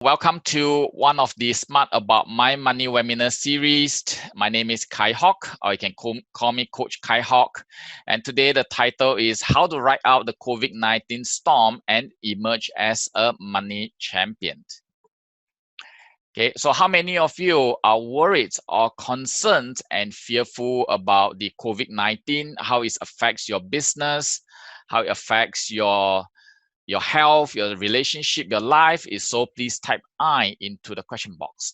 Welcome to one of the Smart About My Money webinar series. My name is Kai Hawk, or you can call me Coach Kai Hawk. And today the title is How to Ride Out the COVID-19 Storm and Emerge as a Money Champion. Okay, so how many of you are worried or concerned and fearful about the COVID-19, how it affects your business, how it affects your health, your relationship, your life? Is so please type I into the question box.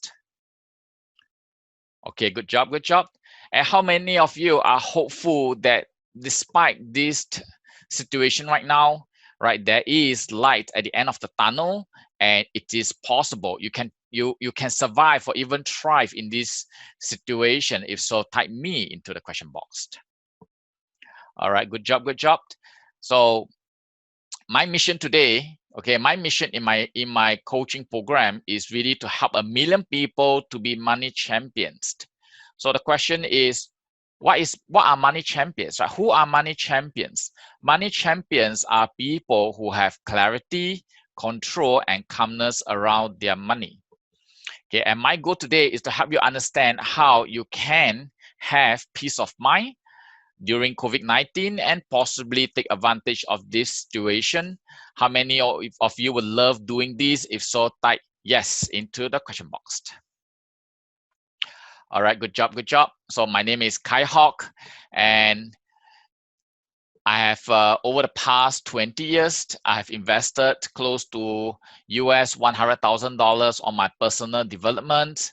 Okay, good job, good job. And how many of you are hopeful that despite this situation right now, right, there is light at the end of the tunnel and it is possible. You can survive or even thrive in this situation. If so, type me into the question box. All right, good job, good job. So my mission today, my mission in my coaching program is really to help 1 million people to be money champions. So the question is, what are money champions? Right? Who are money champions? Money champions are people who have clarity, control, and calmness around their money. Okay, and my goal today is to help you understand how you can have peace of mind during COVID-19 and possibly take advantage of this situation. How many of you would love doing this? If so, type yes into the question box. All right, good job, good job. So my name is Kai Hawk, and I have over the past 20 years, I have invested close to US $100,000 on my personal development.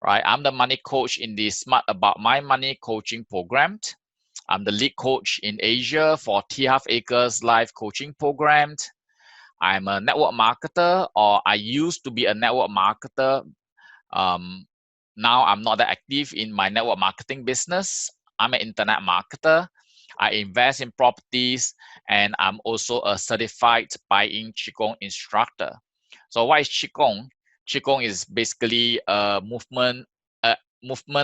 Right, I'm the money coach in the Smart About My Money coaching program. I'm the lead coach in Asia for T-Half Acres Life Coaching Program. I'm a network marketer, or I used to be a network marketer. Now I'm not that active in my network marketing business. I'm an internet marketer. I invest in properties, and I'm also a certified buying Qigong instructor. So what is Qigong? Qigong is basically a movement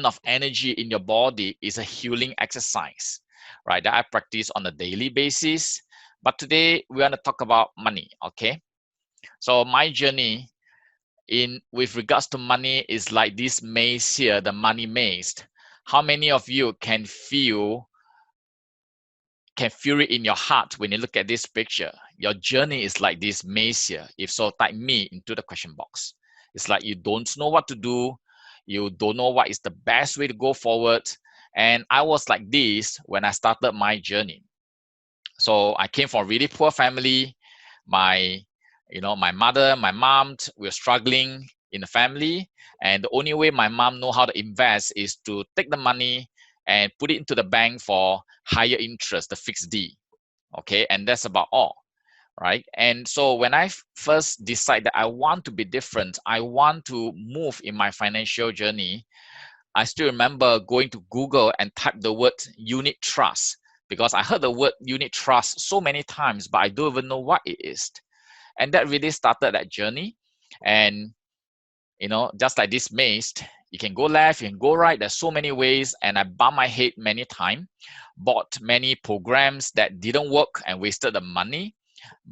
of energy in your body. Is a healing exercise, right, that I practice on a daily basis. But today we want to talk about money. Okay, so my journey with regards to money is like this maze here, the money maze. How many of you can feel it in your heart when you look at this picture? Your journey is like this maze here. If so, type me into the question box. It's like you don't know what to do. You don't know what is the best way to go forward. And I was like this when I started my journey. So I came from a really poor family. My mother, my mom, we were struggling in the family. And the only way my mom know how to invest is to take the money and put it into the bank for higher interest, the fixed D. Okay, and that's about all. Right? And so when I first decided that I want to be different, I want to move in my financial journey, I still remember going to Google and type the word unit trust, because I heard the word unit trust so many times, but I don't even know what it is. And that really started that journey. And just like this maze, you can go left, you can go right. There's so many ways, and I bumped my head many times, bought many programs that didn't work and wasted the money,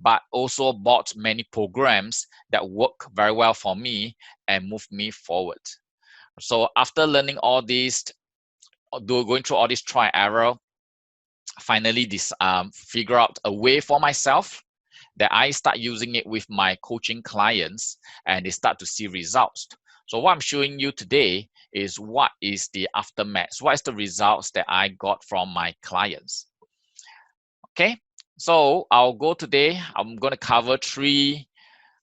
but also bought many programs that work very well for me and moved me forward. So after learning all this, going through all this trial and error, finally figure out a way for myself that I start using it with my coaching clients, and they start to see results. So what I'm showing you today is what is the aftermath. What is the results that I got from my clients. Okay, so I'll go today. I'm going to cover three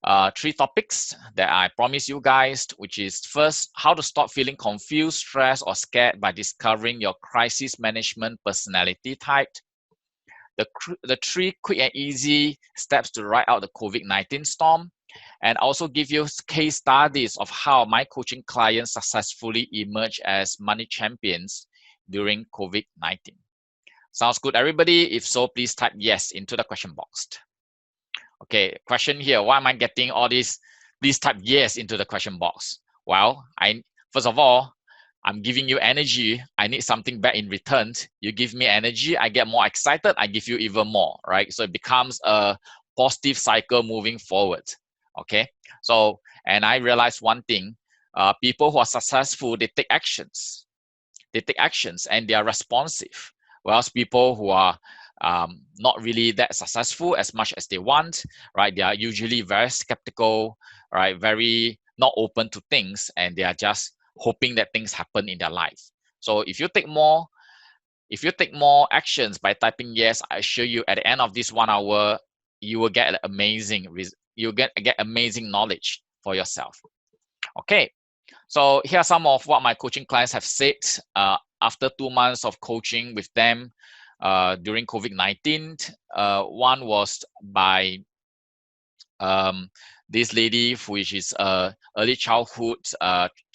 topics that I promise you guys, which is first, how to stop feeling confused, stressed, or scared by discovering your crisis management personality type. The 3 quick and easy steps to ride out the COVID-19 storm, and also give you case studies of how my coaching clients successfully emerge as money champions during COVID-19. Sounds good, everybody? If so, please type yes into the question box. Okay, question here, why am I getting all this? Please type yes into the question box. Well, first of all, I'm giving you energy. I need something back in return. You give me energy, I get more excited, I give you even more, right? So it becomes a positive cycle moving forward. Okay, so, and I realized one thing, people who are successful, they take actions. They take actions and they are responsive. Whereas people who are not really that successful as much as they want, right? They are usually very skeptical, right? Very not open to things, and they are just hoping that things happen in their life. So if you take more actions by typing yes, I assure you at the end of this 1 hour, you will get get amazing knowledge for yourself. Okay, so here are some of what my coaching clients have said after 2 months of coaching with them during COVID-19. One was by this lady, which is a early childhood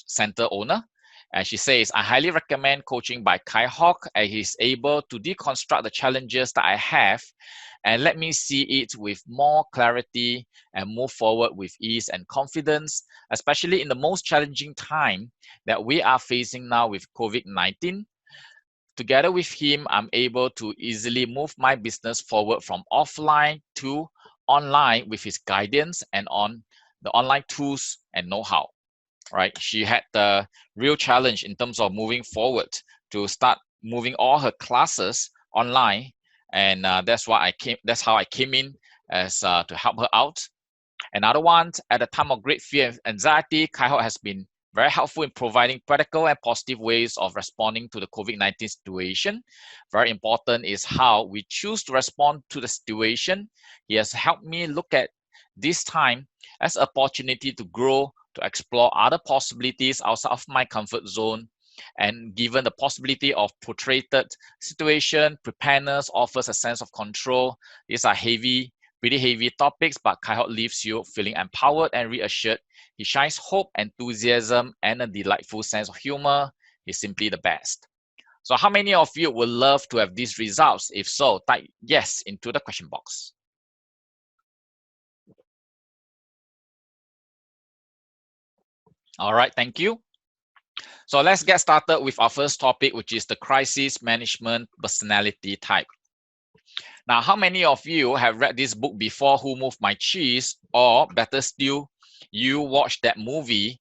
center owner. And she says, I highly recommend coaching by Kai Hawk, as he's able to deconstruct the challenges that I have and let me see it with more clarity and move forward with ease and confidence, especially in the most challenging time that we are facing now with COVID-19. Together with him, I'm able to easily move my business forward from offline to online with his guidance and on the online tools and know-how. Right? She had the real challenge in terms of moving forward to start moving all her classes online, and that's how I came in as to help her out. Another one, at a time of great fear and anxiety, Kaiho has been very helpful in providing practical and positive ways of responding to the COVID-19 situation. Very important is how we choose to respond to the situation. He has helped me look at this time as an opportunity to grow, to explore other possibilities outside of my comfort zone. And given the possibility of protracted situation, preparedness offers a sense of control. These are pretty heavy topics, but Kaiho leaves you feeling empowered and reassured. He shines hope, enthusiasm, and a delightful sense of humor. He's simply the best. So how many of you would love to have these results? If so, type yes into the question box. All right, thank you. So let's get started with our first topic, which is the crisis management personality type. Now, how many of you have read this book before, Who Moved My Cheese? Or better still, you watched that movie.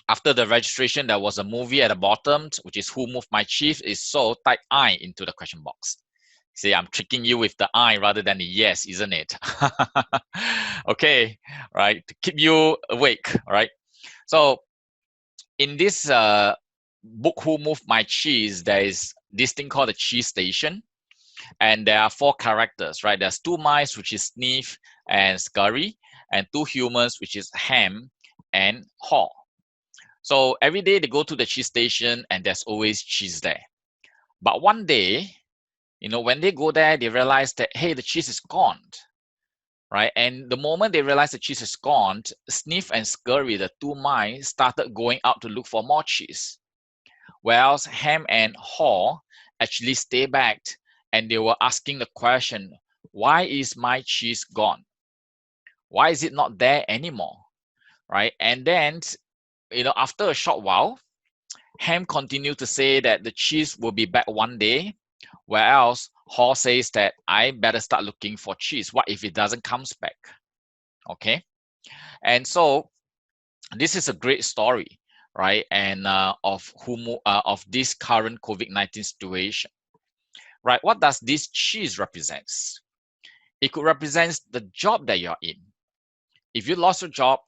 After the registration, there was a movie at the bottom, which is Who Moved My Cheese? Is so, type I into the question box. See, I'm tricking you with the I rather than the yes, isn't it? Okay, right, to keep you awake, right? So in this book, Who Moved My Cheese, there is this thing called the cheese station. And there are 4 characters, right? There's 2 mice, which is Sniff and Scurry, and 2 humans, which is Ham and Haw. So every day they go to the cheese station and there's always cheese there. But one day, when they go there, they realize that, hey, the cheese is gone, right? And the moment they realize the cheese is gone, Sniff and Scurry, the 2 mice, started going out to look for more cheese. Whereas Ham and Haw actually stay back and they were asking the question, why is my cheese gone? Why is it not there anymore? Right? And then, after a short while, Ham continued to say that the cheese will be back one day, whereas Haw says that I better start looking for cheese. What if it doesn't come back? Okay. And so this is a great story, right? And of this current COVID-19 situation. Right, what does this cheese represents? It could represent the job that you're in. If you lost your job,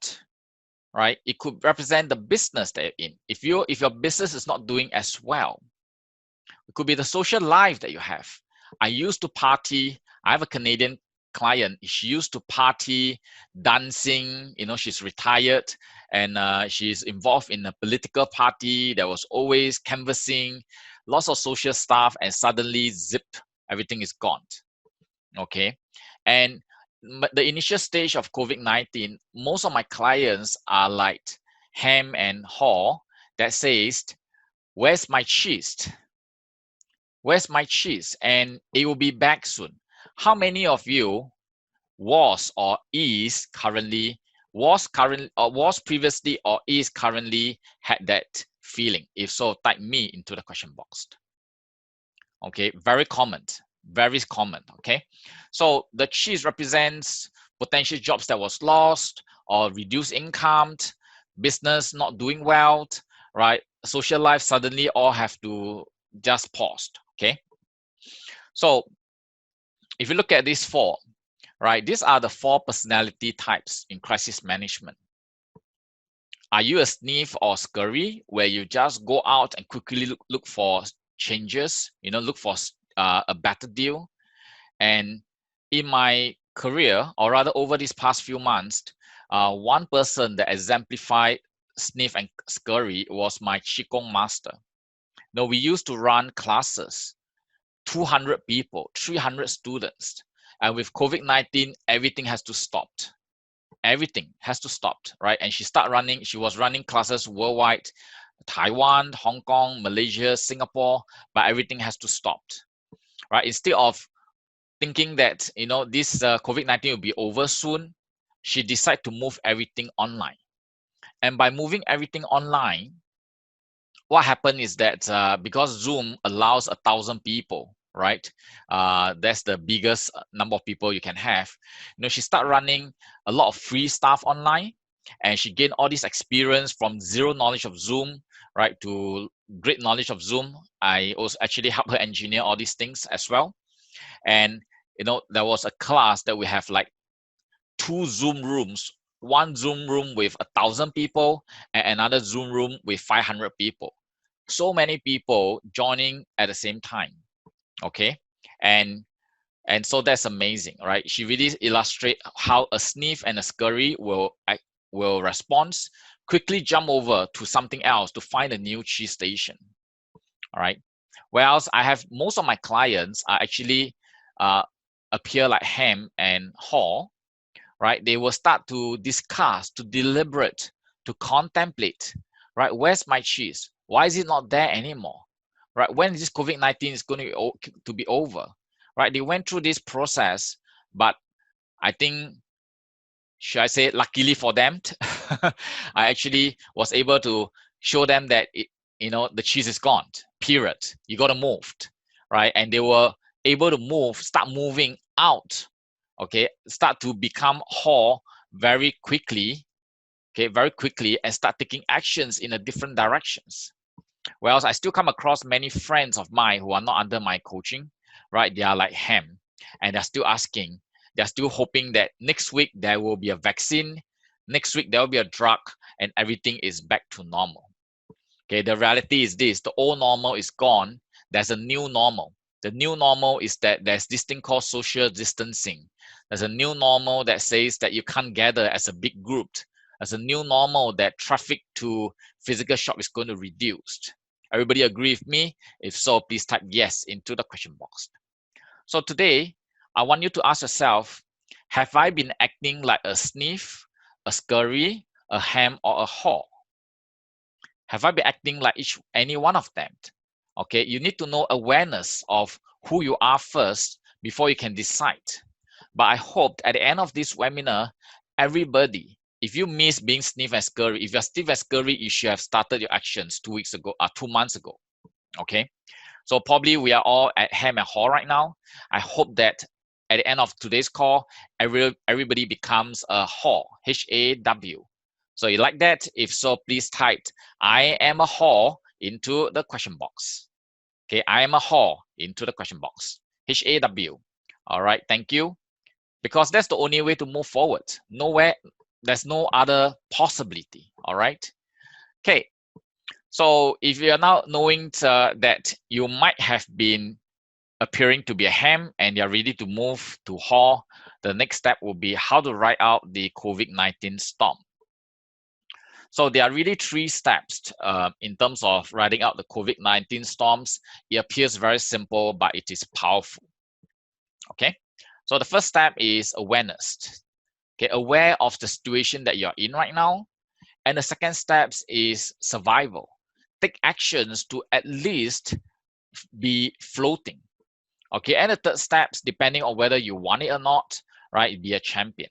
right, it could represent the business that you're in. If your business is not doing as well, it could be the social life that you have. I used to party. I have a Canadian client. She used to party, dancing. She's retired and she's involved in a political party. There was always canvassing, lots of social stuff, and suddenly, zip, everything is gone. Okay, and the initial stage of COVID-19, most of my clients are like Ham and Haw that says, where's my cheese? Where's my cheese? And it will be back soon. How many of you was previously or is currently had that feeling? If so, type me into the question box. Okay, very common. Okay, so the cheese represents potential jobs that was lost, or reduced income, business not doing well, right? Social life suddenly all have to just pause. Okay. So if you look at these four, right, these are the four personality types in crisis management. Are you a sniff or scurry, where you just go out and quickly look for changes, look for a better deal? And in my career, or rather over these past few months, one person that exemplified sniff and scurry was my Qigong master. Now, we used to run classes, 200 people, 300 students. And with COVID-19, everything has to stop. Everything has to stop, right? And she was running classes worldwide, Taiwan, Hong Kong, Malaysia, Singapore, but everything has to stop, right? Instead of thinking that, this COVID-19 will be over soon, she decided to move everything online. And by moving everything online, what happened is that because Zoom allows 1,000 people, right? That's the biggest number of people you can have. She started running a lot of free stuff online, and she gained all this experience from zero knowledge of Zoom, right, to great knowledge of Zoom. I also actually helped her engineer all these things as well. And there was a class that we have like 2 Zoom rooms, one Zoom room with 1,000 people and another Zoom room with 500 people. So many people joining at the same time. Okay. And so that's amazing, right? She really illustrate how a sniff and a scurry will respond, quickly jump over to something else to find a new cheese station. All right. Whereas I have most of my clients are actually appear like ham and haw, right? They will start to discuss, to deliberate, to contemplate, right? Where's my cheese? Why is it not there anymore? Right? When is this COVID-19 is going to be over? Right? They went through this process, but I think, should I say, luckily for them, I actually was able to show them that the cheese is gone. Period. You got to move, right? And they were able to start moving out. Okay, start to become whole very quickly. Okay, very quickly, and start taking actions in a different directions. Whereas I still come across many friends of mine who are not under my coaching, right? They are like ham, and they're still asking, they're still hoping that next week there will be a vaccine, next week there will be a drug, and everything is back to normal. Okay, the reality is this: the old normal is gone. There's a new normal. The new normal is that there's this thing called social distancing. There's a new normal that says that you can't gather as a big group. There's a new normal that traffic to physical shop is going to reduce. Everybody agree with me? If so, please type yes into the question box. So today, I want you to ask yourself, have I been acting like a sniff, a scurry, a ham, or a haw? Have I been acting like any one of them? Okay, you need to know awareness of who you are first before you can decide. But I hope at the end of this webinar, everybody, if you miss being sniff and scurry, if you're sniff and scurry, you should have started your actions 2 weeks ago or 2 months ago. Okay, so probably we are all at ham and haw right now. I hope that at the end of today's call, everybody becomes a haw, H-A-W. So you like that? If so, please type I am a haw into the question box. Okay, I am a haw into the question box, H-A-W. All right, thank you. Because that's the only way to move forward. There's no other possibility. All right. Okay. So if you are now knowing that you might have been appearing to be a ham and you're ready to move to haw, the next step will be how to write out the COVID-19 storm. So there are really 3 steps in terms of writing out the COVID-19 storms. It appears very simple, but it is powerful. Okay. So the first step is awareness. Okay, aware of the situation that you're in right now. And the second step is survival. Take actions to at least be floating. Okay, and the third steps, depending on whether you want it or not, right, be a champion.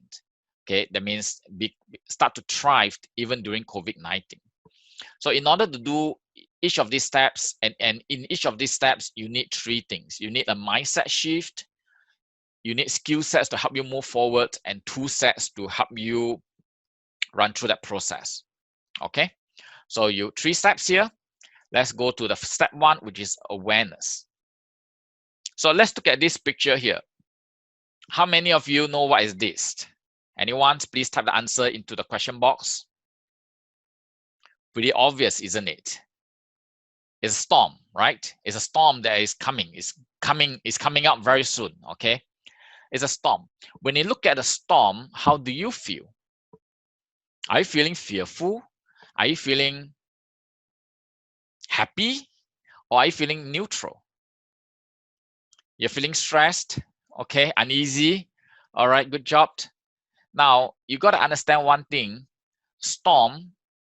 Okay, that means start to thrive even during COVID-19. So in order to do each of these steps, and in each of these steps, you need 3 things. You need a mindset shift, you need skill sets to help you move forward, and tool sets to help you run through that process. Okay, so you 3 steps here. Let's go to the step 1, which is awareness. So let's look at this picture here. How many of you know what is this? Anyone? Please type the answer into the question box. Pretty obvious, isn't it? It's a storm, right? It's a storm that is coming. It's coming up very soon. Okay, it's a storm. When you look at a storm, how do you feel? Are you feeling fearful? Are you feeling happy? Or are you feeling neutral? You're feeling stressed, okay, uneasy. All right, good job. Now, you got to understand one thing.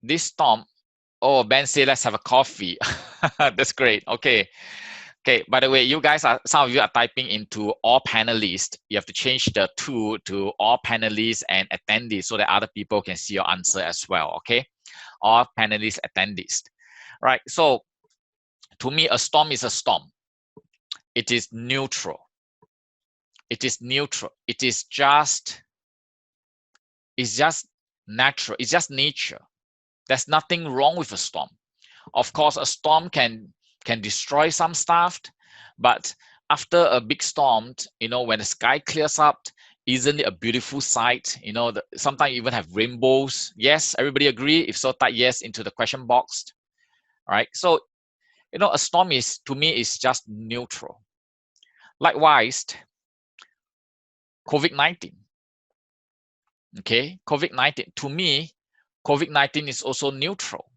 This storm, oh, Ben said, let's have a coffee. That's great. Okay. Okay, by the way, you guys some of you are typing into all panelists. You have to change the to all panelists and attendees so that other people can see your answer as well, okay? All panelists, attendees. Right, so to me, a storm is a storm. It is neutral. It is neutral. It's just natural. It's just nature. There's nothing wrong with a storm. Of course, a storm can destroy some stuff, but after a big storm, you know, when the sky clears up, isn't it a beautiful sight? You know, sometimes you even have rainbows. Yes, everybody agree? If so, type yes into the question box. All right, so, you know, a storm is, to me, is just neutral. Likewise, COVID-19. Okay, COVID-19, to me, COVID-19 is also neutral,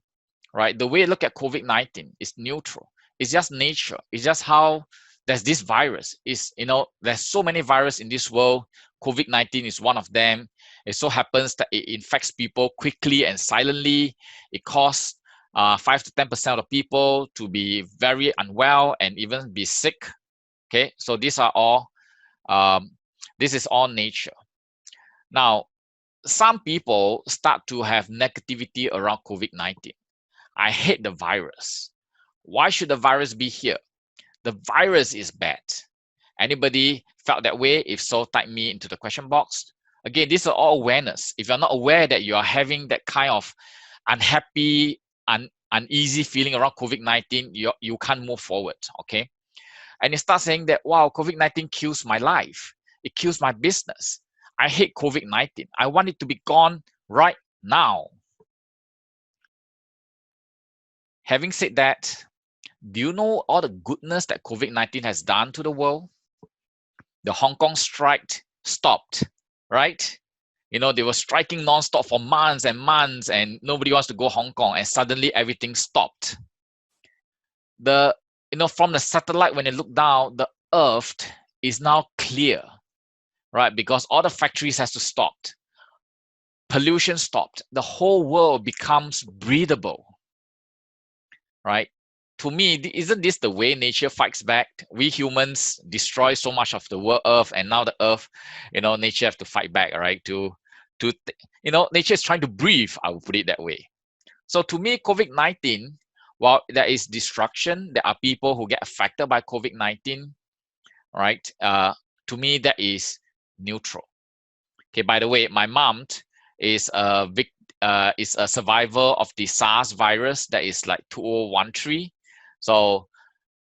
right? The way I look at COVID-19 is neutral. It's just nature. It's just how there's this virus. Is, you know, there's so many viruses in this world. COVID-19 is one of them. It so happens that it infects people quickly and silently. It causes 5 to 10% of the people to be very unwell and even be sick. Okay, so these are all, this is all nature. Now, some people start to have negativity around COVID-19. I hate the virus. Why should the virus be here? The virus is bad. Anybody felt that way? If so, type me into the question box. Again, these are all awareness. If you're not aware that you are having that kind of unhappy, uneasy feeling around COVID-19, you can't move forward, okay? And you start saying that, wow, COVID-19 kills my life. It kills my business. I hate COVID-19. I want it to be gone right now. Having said that, do you know all the goodness that COVID-19 has done to the world? The Hong Kong strike stopped, right? You know, they were striking non-stop for months and months, and nobody wants to go Hong Kong, and suddenly everything stopped. You know, from the satellite, when they look down, the Earth is now clear, right? Because all the factories has to stop. Pollution stopped. The whole world becomes breathable, right? To me, isn't this the way nature fights back? We humans destroy so much of the world, Earth, and now the Earth, you know, nature have to fight back, right? You know, nature is trying to breathe. I would put it that way. So to me, COVID-19, while there is destruction, there are people who get affected by COVID-19, right? To me, that is neutral. Okay. By the way, my mom is a survivor of the SARS virus that is like 2013. So,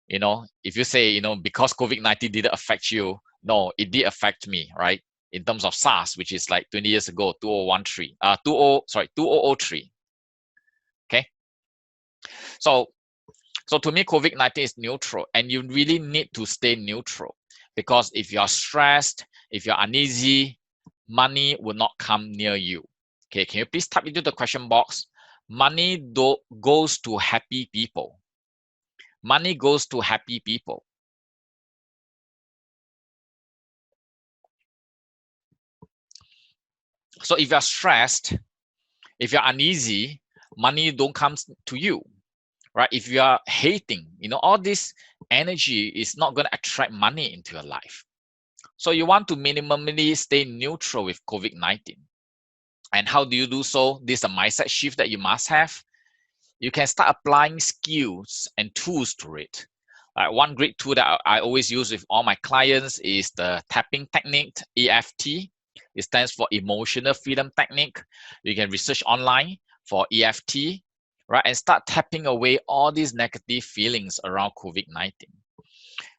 you know, if you say, you know, because COVID-19 didn't affect you, no, it did affect me, right? In terms of SARS, which is like 20 years ago, 2003. Okay. So to me, COVID-19 is neutral, and you really need to stay neutral, because if you are stressed, if you're uneasy, money will not come near you. Okay, can you please type into the question box? Money goes to happy people. Money goes to happy people. So if you're stressed, if you're uneasy, money don't come to you, right? If you are hating, you know, all this energy is not going to attract money into your life. So you want to minimally stay neutral with COVID-19. And how do you do so? This is a mindset shift that you must have. You can start applying skills and tools to it. One great tool that I always use with all my clients is the tapping technique, EFT. It stands for Emotional Freedom Technique. You can research online for EFT, right? And start tapping away all these negative feelings around COVID-19.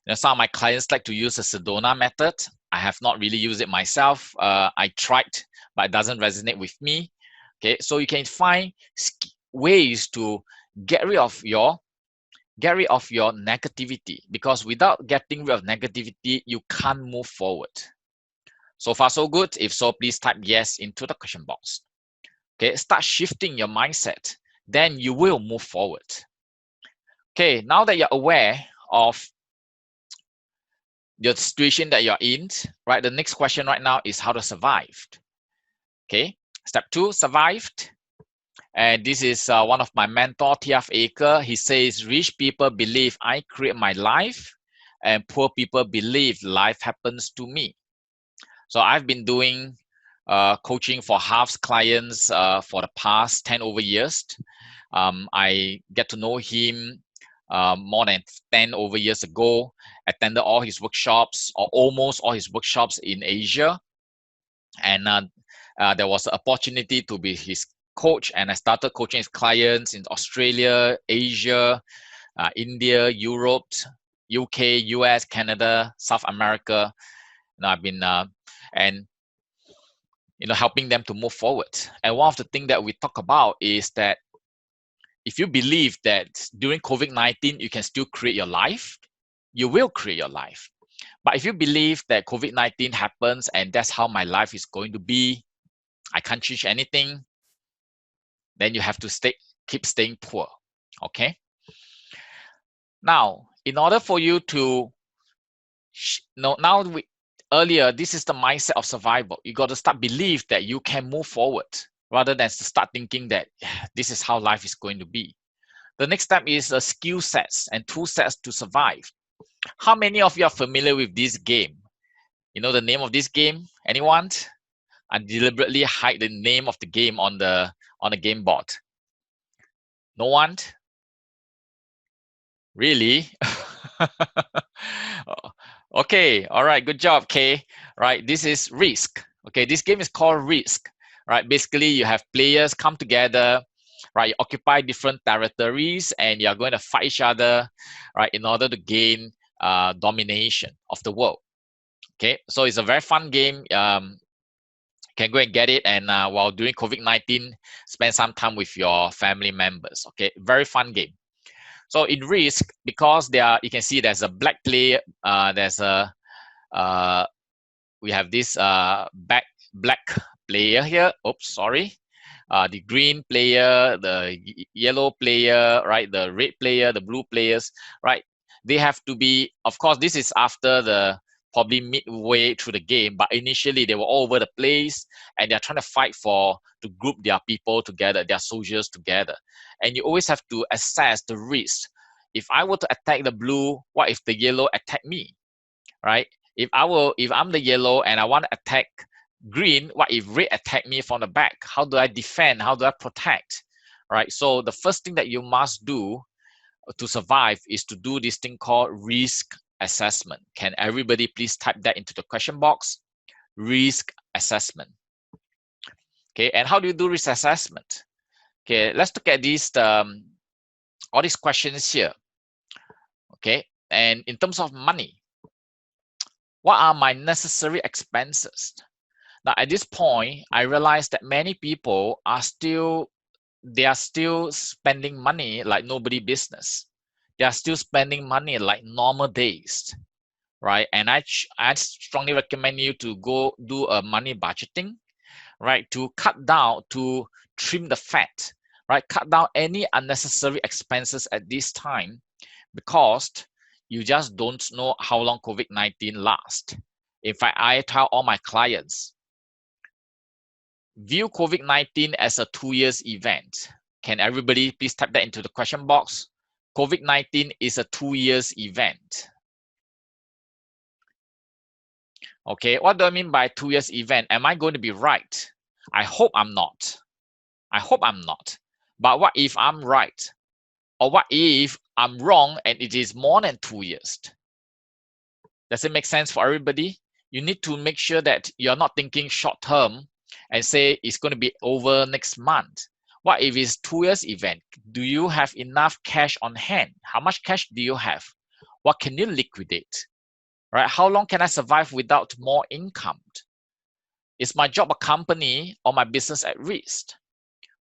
Now, some of my clients like to use the Sedona method. I have not really used it myself. I tried, but it doesn't resonate with me. Okay, so you can find ways to get rid of your negativity, because without getting rid of negativity, you can't move forward. So far, so good. If so, please type yes into the question box. Okay, start shifting your mindset. Then you will move forward. Okay, now that you're aware of the situation that you're in, right? The next question right now is how to survive. Okay, step 2, survived. And this is one of my mentor, T.F. Aker. He says, rich people believe I create my life, and poor people believe life happens to me. So I've been doing coaching for Harv's clients for the past 10 over years. I get to know him more than 10 over years ago, attended all his workshops, or almost all his workshops in Asia. And there was an opportunity to be his coach, and I started coaching his clients in Australia, Asia, India, Europe, UK, US, Canada, South America. And I've been helping them to move forward. And one of the things that we talk about is that if you believe that during COVID-19 you can still create your life, you will create your life. But if you believe that COVID-19 happens and that's how my life is going to be, I can't change anything, then you have to keep staying poor. Okay. Now, in order for you to earlier, this is the mindset of survival. You got to start believe that you can move forward, rather than to start thinking that this is how life is going to be. The next step is skill sets and tool sets to survive. How many of you are familiar with this game? You know the name of this game? Anyone? I deliberately hide the name of the game on the game board. No one? Really? Okay, all right, good job, Kay. Right, this is Risk. Okay, this game is called Risk. Right, basically you have players come together, right, you occupy different territories, and you're going to fight each other, right, in order to gain domination of the world. Okay, so it's a very fun game. Can go and get it, and while during COVID-19, spend some time with your family members. Okay, very fun game. So in Risk, because you can see there's a black player, we have this black player here. Oops, sorry. The green player, the yellow player, right? The red player, the blue players, right? They have to be, of course, this is after probably midway through the game, but initially they were all over the place, and they're trying to fight to group their people together, their soldiers together. And you always have to assess the risk. If I were to attack the blue, what if the yellow attack me, right? If I'm the yellow and I want to attack green, what if red attack me from the back? How do I defend? How do I protect? Right? So the first thing that you must do to survive is to do this thing called risk assessment. Can everybody please type that into the question box? Risk assessment. Okay, and how do you do risk assessment? Okay, let's look at these all these questions here. Okay, and in terms of money, what are my necessary expenses? Now, at this point, I realized that many people are still spending money like nobody business. They are still spending money like normal days, right? And I strongly recommend you to go do a money budgeting, right? To cut down, to trim the fat, right? Cut down any unnecessary expenses at this time, because you just don't know how long COVID-19 lasts. In fact, I tell all my clients, view COVID-19 as a 2 years event. Can everybody please type that into the question box? COVID-19 is a 2 years event. Okay, what do I mean by 2 years event? Am I going to be right? I hope I'm not. I hope I'm not. But what if I'm right? Or what if I'm wrong and it is more than 2 years? Does it make sense for everybody? you need to make sure that you're not thinking short term and say it's going to be over next month. What if it's 2 years event? Do you have enough cash on hand? How much cash do you have? What can you liquidate? Right? How long can I survive without more income? Is my job a company or my business at risk?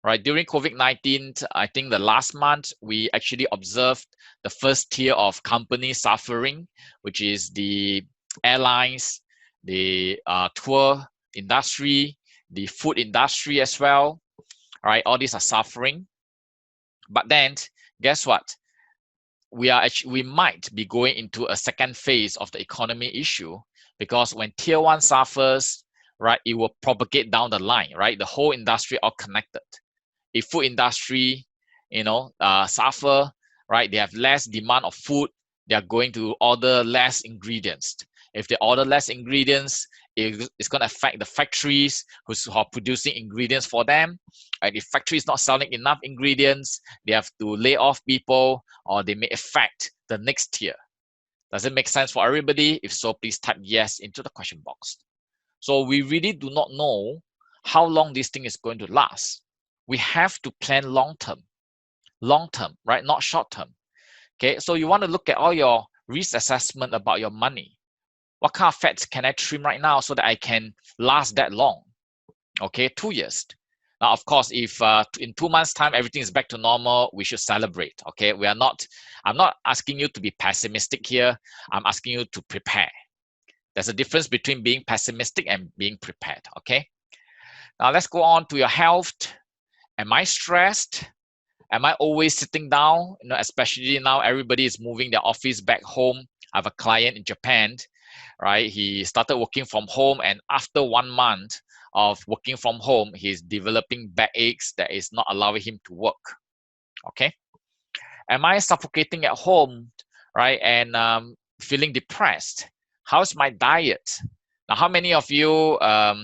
Right? During COVID-19, I think the last month, we actually observed the first tier of companies suffering, which is the airlines, the tour industry, the food industry as well. Right? All these are suffering. But then, guess what? We might be going into a second phase of the economy issue, because when tier one suffers, right, it will propagate down the line, right? The whole industry are connected. If food industry, suffer, right, they have less demand of food, they are going to order less ingredients. If they order less ingredients, it's going to affect the factories who are producing ingredients for them. And if factory is not selling enough ingredients, they have to lay off people, or they may affect the next tier. Does it make sense for everybody? If so, please type yes into the question box. So we really do not know how long this thing is going to last. We have to plan long term, right? Not short term. Okay, so you want to look at all your risk assessment about your money. What kind of fats can I trim right now so that I can last that long? Okay, 2 years. Now, of course, if in 2 months' time everything is back to normal, we should celebrate. Okay, I'm not asking you to be pessimistic here. I'm asking you to prepare. There's a difference between being pessimistic and being prepared. Okay. Now let's go on to your health. Am I stressed? Am I always sitting down? Especially now everybody is moving their office back home. I have a client in Japan, right? He started working from home, and after 1 month of working from home, he's developing backaches that is not allowing him to work. Okay. Am I suffocating at home, right? And feeling depressed? How's my diet? Now, how many of you are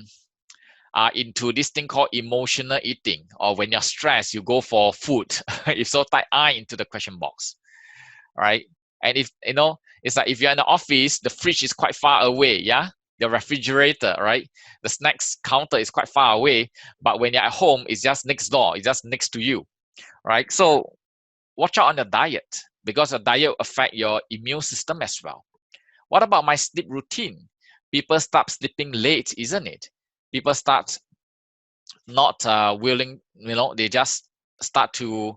into this thing called emotional eating, or when you're stressed, you go for food? If so, type I into the question box, right? And if it's like if you're in the office, the fridge is quite far away, yeah? The refrigerator, right? The snacks counter is quite far away, but when you're at home, it's just next door, it's just next to you, right? So watch out on the diet, because the diet will affect your immune system as well. What about my sleep routine? People start sleeping late, isn't it? People start not willing, they just start to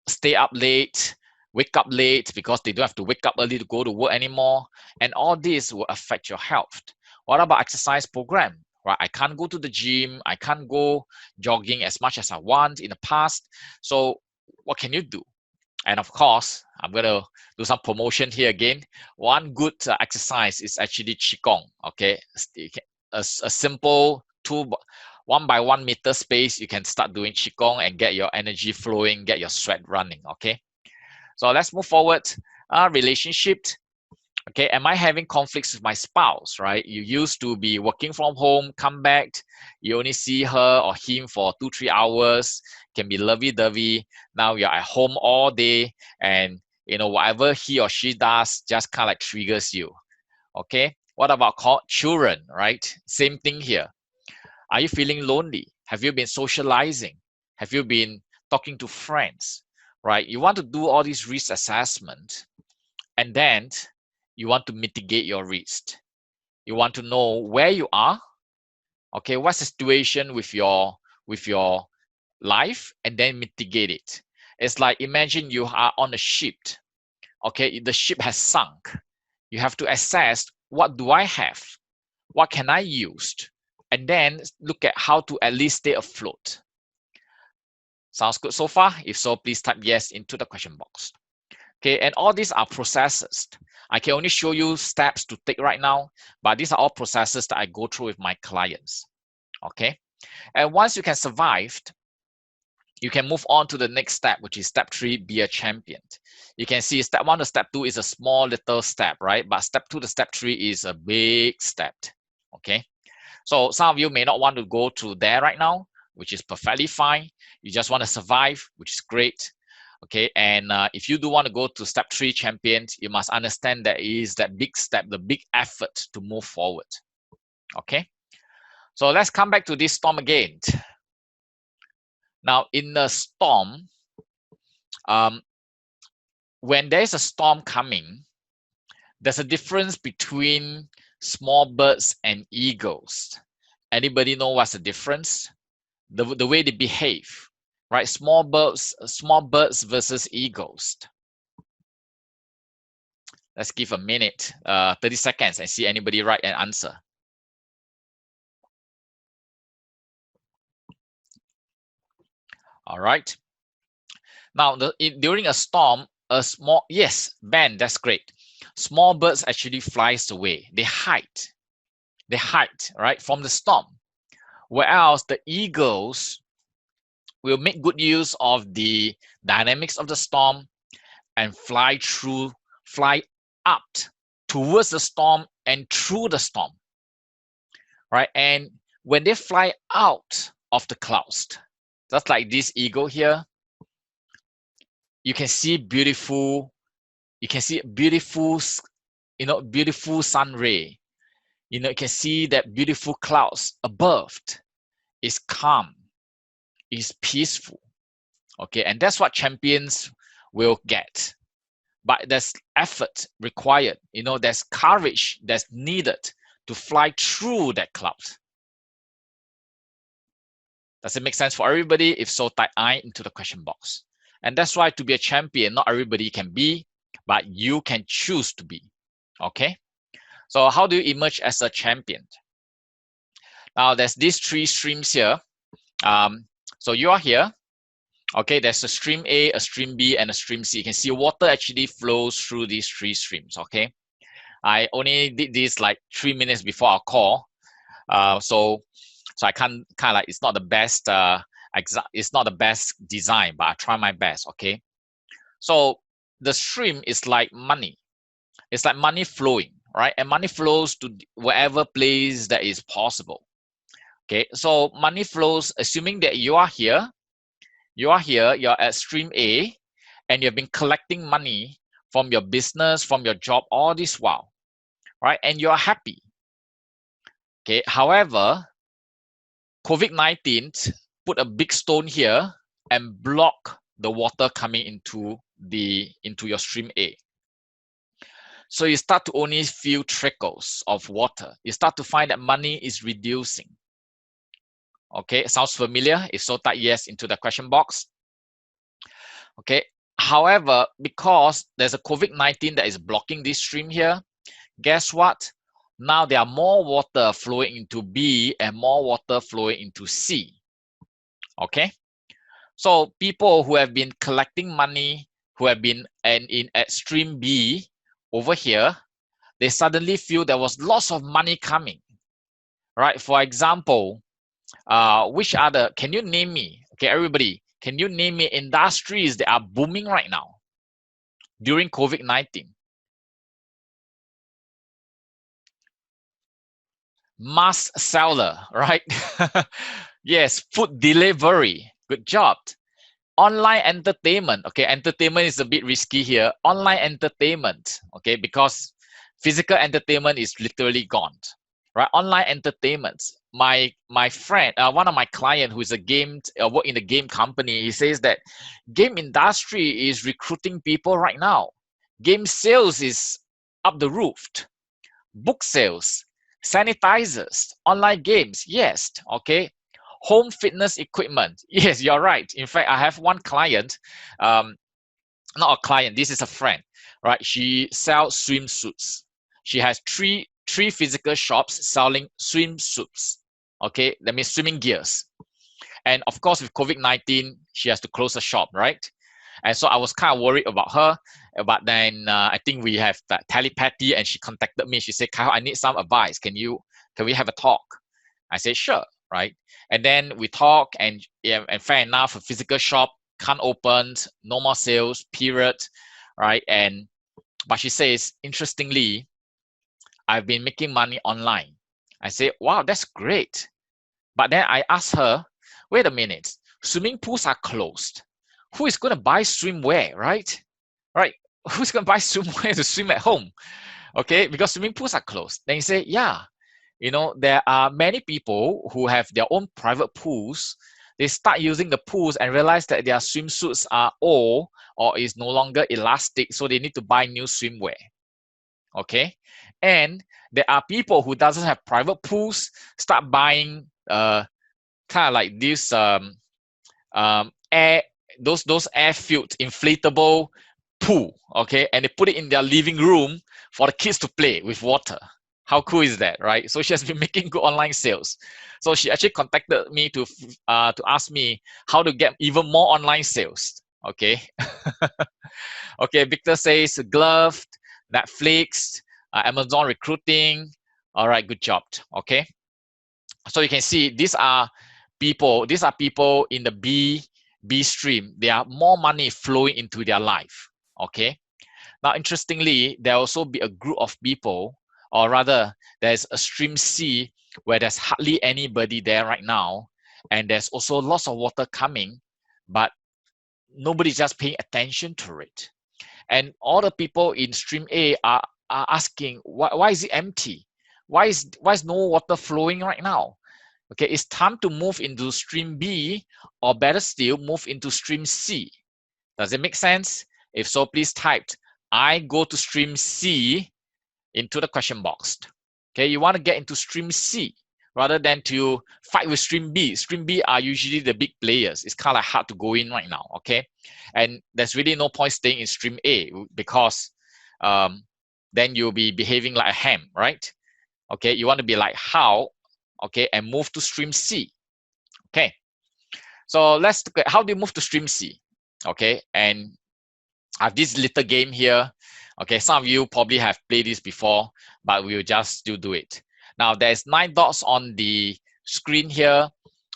stay up late, wake up late, because they don't have to wake up early to go to work anymore. And all this will affect your health. What about exercise program? Right, I can't go to the gym, I can't go jogging as much as I want in the past. So what can you do? And of course, I'm going to do some promotion here again. One good exercise is actually Qigong, okay? A simple 1 by 1 meter space, you can start doing Qigong and get your energy flowing, get your sweat running, okay? So let's move forward. Relationship. Okay, am I having conflicts with my spouse, right? You used to be working from home, come back, you only see her or him for 2-3 hours, can be lovey-dovey. Now you're at home all day, and whatever he or she does just kind of like triggers you. Okay, what about children, right? Same thing here. Are you feeling lonely? Have you been socializing? Have you been talking to friends, right? You want to do all these risk assessment, and then you want to mitigate your risk. You want to know where you are, okay, what's the situation with your life, and then mitigate it. It's like, imagine you are on a ship, okay, the ship has sunk. You have to assess, what do I have? What can I use? And then look at how to at least stay afloat. Sounds good so far? If so, please type yes into the question box. Okay, and all these are processes. I can only show you steps to take right now, but these are all processes that I go through with my clients. Okay, and once you can survive, you can move on to the next step, which is step 3, be a champion. You can see step 1 to step 2 is a small little step, right? But step 2 to step 3 is a big step. Okay, so some of you may not want to go through there right now, which is perfectly fine. You just want to survive, which is great. Okay, and if you do want to go to step 3 champions, you must understand that is that big step, the big effort to move forward. Okay, so let's come back to this storm again. Now, in the storm, when there's a storm coming, there's a difference between small birds and eagles. Anybody know what's the difference? The way they behave, right? Small birds versus eagles. Let's give a minute, 30 seconds, and see anybody write an answer. All right. Now, during a storm, yes, Ben, that's great. Small birds actually flies away. They hide, right, from the storm. Whereas the eagles will make good use of the dynamics of the storm and fly up towards the storm and through the storm, right? And when they fly out of the clouds, just like this eagle here, you can see beautiful, beautiful sun ray. You can see that beautiful clouds above. Is calm, is peaceful. Okay, and that's what champions will get. But there's effort required. There's courage that's needed to fly through that cloud. Does it make sense for everybody? If so, type I into the question box. And that's why to be a champion, not everybody can be, but you can choose to be. Okay? So how do you emerge as a champion? Now, there's these 3 streams here. So you are here. Okay, there's a stream A, a stream B, and a stream C. You can see water actually flows through these 3 streams. Okay, I only did this like 3 minutes before our call, so I can't it's not the best it's not the best design, but I try my best. Okay, so the stream is like money. It's like money flowing, right? And money flows to wherever place that is possible. Okay, so money flows, assuming that you are here, you're at stream A, and you've been collecting money from your business, from your job all this while, right? And you're happy. Okay, however, COVID-19 put a big stone here and block the water coming into your stream A. So you start to only feel trickles of water. You start to find that money is reducing. Okay, sounds familiar? If so, type yes into the question box. Okay, however, because there's a COVID-19 that is blocking this stream here, guess what? Now there are more water flowing into B and more water flowing into C. Okay, so people who have been collecting money, who have been at stream B over here, they suddenly feel there was lots of money coming, right? For example, which other, can you name me? Okay, everybody, can you name me industries that are booming right now during COVID-19? Mask seller, right? Yes, food delivery, good job. Online entertainment, okay, entertainment is a bit risky here. Online entertainment, okay, because physical entertainment is literally gone, right? Online entertainment. My friend, one of my client who is work in the game company, he says that game industry is recruiting people right now. Game sales is up the roof. Book sales, sanitizers, online games, yes, okay. Home fitness equipment, yes, you're right. In fact, I have one client, not a client, this is a friend, right? She sells swimsuits. She has three physical shops selling swimsuits. Okay, that means swimming gears. And of course, with COVID-19, she has to close the shop, right? And so I was kind of worried about her. But then I think we have that telepathy, and she contacted me. She said, Kyle, I need some advice. Can we have a talk? I said, sure, right? And then we talk, and fair enough, a physical shop can't open, no more sales, period, right? But she says, interestingly, I've been making money online. I say, wow, that's great. But then I asked her, wait a minute, swimming pools are closed. who is going to buy swimwear, right? Right? Who's going to buy swimwear to swim at home? Okay, because swimming pools are closed. Then you say, yeah, you know, there are many people who have their own private pools. They start using the pools and realize that their swimsuits are old or is no longer elastic, so they need to buy new swimwear. Okay, and there are people who doesn't have private pools, start buying kind of like this air, those air-filled inflatable pool, okay, and they put it in their living room for the kids to play with water. How cool is that, right? So she has been making good online sales. So she actually contacted me to ask me how to get even more online sales. Okay. Okay, Victor says gloved, Netflix, Amazon recruiting. All right, good job. Okay. So you can see these are people in the B stream. There are more money flowing into their life. Okay. Now, interestingly, there also be a group of people, or rather, there's a stream C where there's hardly anybody there right now, and there's also lots of water coming, but nobody's just paying attention to it. And all the people in stream A are asking, why is it empty? Why is no water flowing right now? Okay, it's time to move into stream B, or better still, move into stream C. Does it make sense? If so, please type, I go to stream C into the question box. Okay, you want to get into stream C rather than to fight with stream B. Stream B are usually the big players. It's kind of hard to go in right now, okay? And there's really no point staying in stream A because then you'll be behaving like a ham, right? Okay, you want to be like how, okay, and move to stream C. Okay, so let's look at how do you move to stream C. Okay, and I have this little game here. Okay, some of you probably have played this before, but we will just still do it. Now there's 9 dots on the screen here.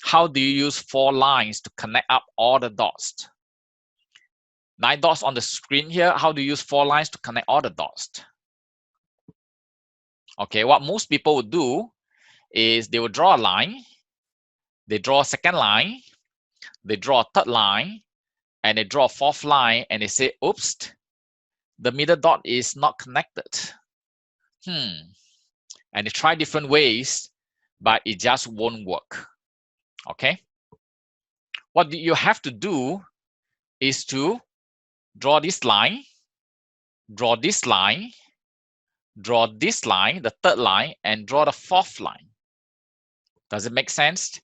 How do you use 4 lines to connect up all the dots? 9 dots on the screen here. How do you use 4 lines to connect all the dots? Okay, what most people would do is they will draw a line, they draw a second line, they draw a third line, and they draw a 4th line, and they say, oops, the middle dot is not connected. And they try different ways, but it just won't work. Okay? What you have to do is to draw this line, draw this line, draw this line, the third line, and draw the 4th line. Does it make sense?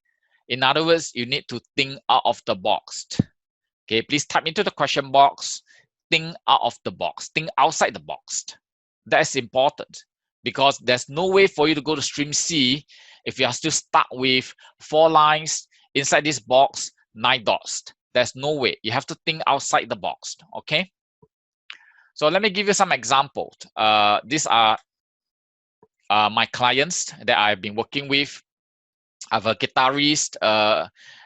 In other words, you need to think out of the box. Okay, please type into the question box, think out of the box, think outside the box. That's important because there's no way for you to go to stream C if you are still stuck with 4 lines inside this box, 9 dots. There's no way. You have to think outside the box, okay? So let me give you some examples. These are my clients that I've been working with. I have a guitarist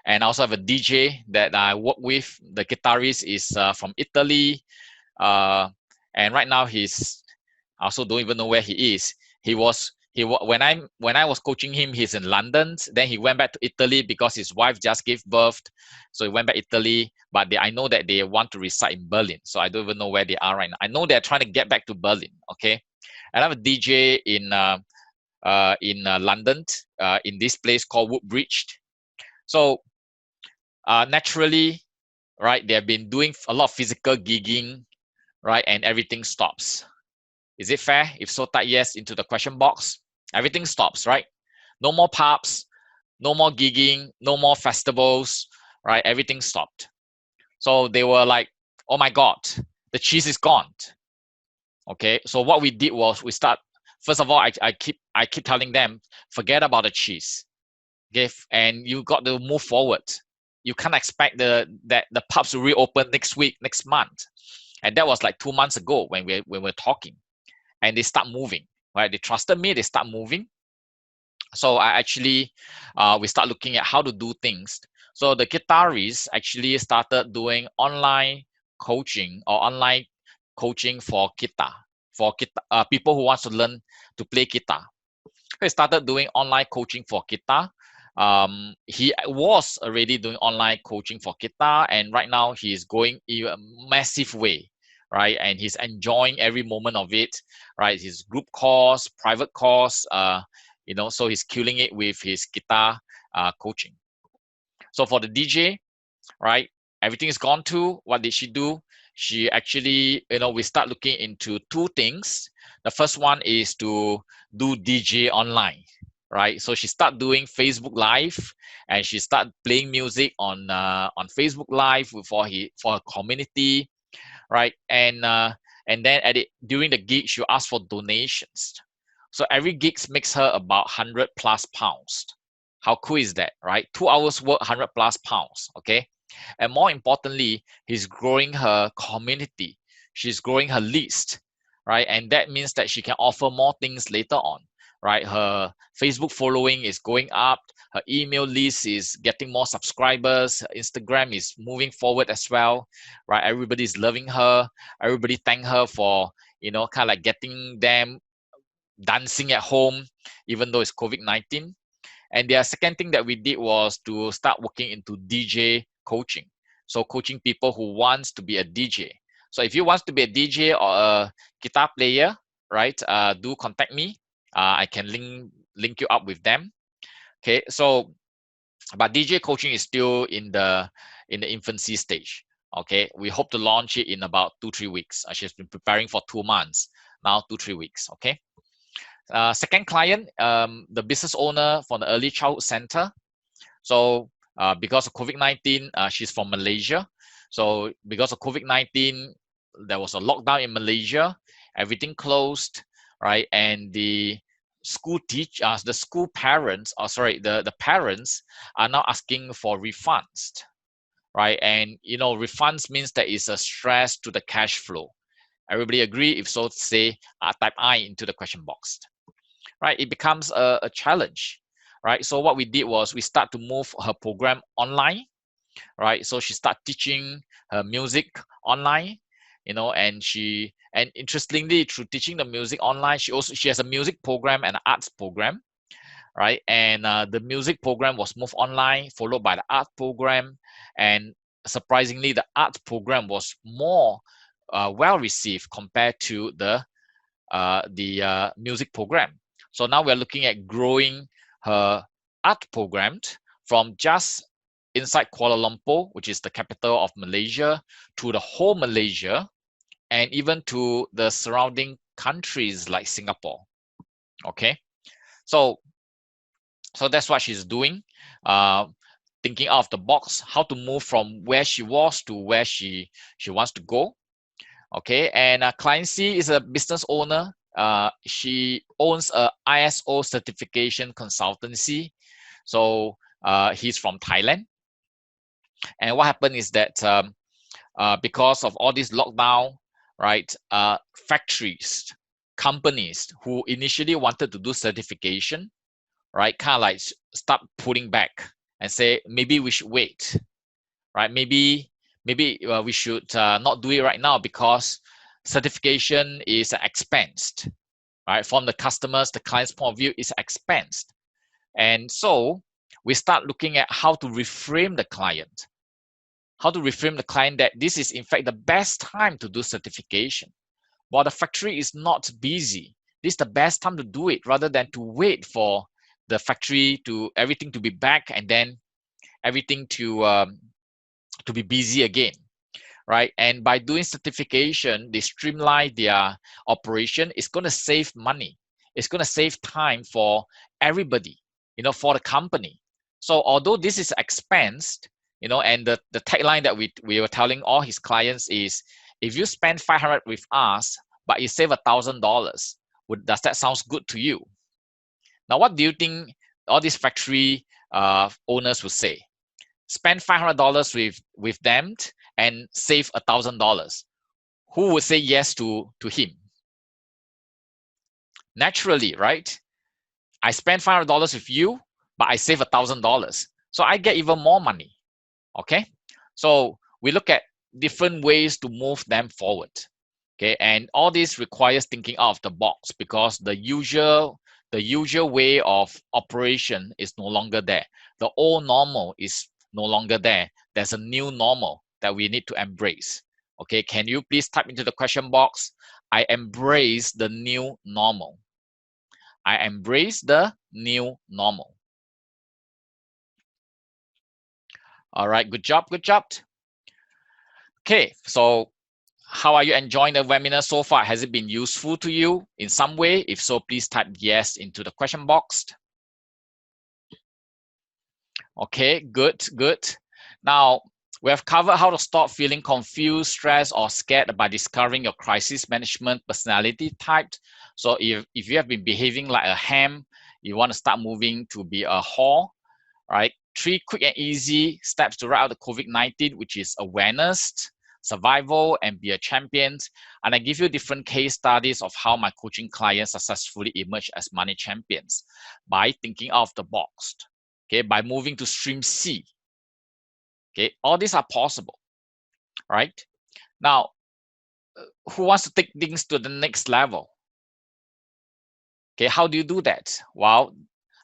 and also have a DJ that I work with. The guitarist is from Italy, and right now I also don't even know where he is. When I was coaching him, he's in London. Then he went back to Italy because his wife just gave birth, so he went back to Italy. But I know that they want to reside in Berlin, so I don't even know where they are right now. I know they're trying to get back to Berlin. Okay, and I have a DJ in London, in this place called Woodbridge. So naturally, right, they have been doing a lot of physical gigging, right, and everything stops. Is it fair? If so, type yes into the question box. Everything stops, right? No more pubs, no more gigging, no more festivals, right? Everything stopped. So they were like, oh my God, the cheese is gone. Okay, so what we did was first of all, I keep telling them, forget about the cheese. Okay, and you got to move forward. You can't expect that the pubs will reopen next week, next month. And that was like 2 months ago when we're talking. And they start moving, right? They trusted me, they start moving. So I actually, we start looking at how to do things. So the guitarist actually started doing online coaching or online coaching for guitar, people who want to learn to play guitar. He started doing online coaching for guitar. he was already doing online coaching for guitar, and right now he's going in a massive way, right? And he's enjoying every moment of it, right? His group course, private course, so he's killing it with his guitar coaching. So for the DJ, right, everything is gone to. What did she do? She actually, we start looking into two things. The first one is to do DJ online, right? So she start doing Facebook Live, and she start playing music on Facebook Live for her community, right? And then during the gig, she ask for donations. So every gig makes her about £100+. How cool is that, right? 2 hours work, £100+. Okay. And more importantly, he's growing her community. She's growing her list, right? And that means that she can offer more things later on, right? Her Facebook following is going up. Her email list is getting more subscribers. Her Instagram is moving forward as well, right? Everybody's loving her. Everybody thank her for, kind of like getting them dancing at home, even though it's COVID-19. And the second thing that we did was to start working into DJ coaching. So coaching people who wants to be a DJ. So if you want to be a DJ or a guitar player, right, do contact me. I can link you up with them. Okay, so but DJ coaching is still in the infancy stage. Okay, we hope to launch it in about 2-3 weeks. She's been preparing for 2 months now, 2-3 weeks. Okay. Second client, the business owner for the early childhood center. So because of COVID-19, she's from Malaysia. So because of COVID-19, there was a lockdown in Malaysia. Everything closed, right? And the school parents, the parents are now asking for refunds, right? And refunds means that it's a stress to the cash flow. Everybody agree? If so, say type I into the question box. Right, it becomes a challenge, right? So what we did was we start to move her program online, right? So she start teaching her music online, and interestingly, through teaching the music online, she has a music program and an arts program, right? And the music program was moved online, followed by the art program, and surprisingly, the art program was more well received compared to the music program. So now we're looking at growing her art program from just inside Kuala Lumpur, which is the capital of Malaysia, to the whole Malaysia, and even to the surrounding countries like Singapore. Okay, so that's what she's doing, thinking out of the box, how to move from where she was to where she wants to go. Okay, and client C is a business owner. She owns a ISO certification consultancy. So he's from Thailand. And what happened is that because of all this lockdown, right, factories, companies who initially wanted to do certification, right, kind of like start pulling back and say, maybe we should wait, right? Maybe we should not do it right now because certification is expensed, right? From the customers, the client's point of view is expensed. And so we start looking at how to reframe the client, that this is in fact the best time to do certification. While the factory is not busy, this is the best time to do it rather than to wait for the factory to everything to be back and then everything to be busy again, right? And by doing certification, they streamline their operation. It's going to save money. It's going to save time for everybody, for the company. So although this is expensed, and the tagline that we were telling all his clients is, if you spend 500 with us, but you save $1,000, does that sound good to you? Now, what do you think all these factory owners would say? Spend $500 with them and save $1,000. Who would say yes to him? Naturally, right? I spend $500 with you, but I save $1,000. So I get even more money. Okay? So we look at different ways to move them forward. Okay, and all this requires thinking out of the box because the usual The usual way of operation is no longer there. The old normal is no longer there. There's a new normal that we need to embrace. Okay, can you please type into the question box, I embrace the new normal. I embrace the new normal. All right, good job, good job. Okay, so how are you enjoying the webinar so far? Has it been useful to you in some way? If so, please type yes into the question box. Okay, good, good. Now, we have covered how to stop feeling confused, stressed, or scared by discovering your crisis management personality type. So if you have been behaving like a ham, you want to start moving to be a whore, right? 3 quick and easy steps to ride out the COVID-19, which is awareness, survival, and be a champion. And I give you different case studies of how my coaching clients successfully emerge as money champions by thinking out of the box. Okay, by moving to stream C. Okay, all these are possible, right? Now, who wants to take things to the next level? Okay, how do you do that? Well,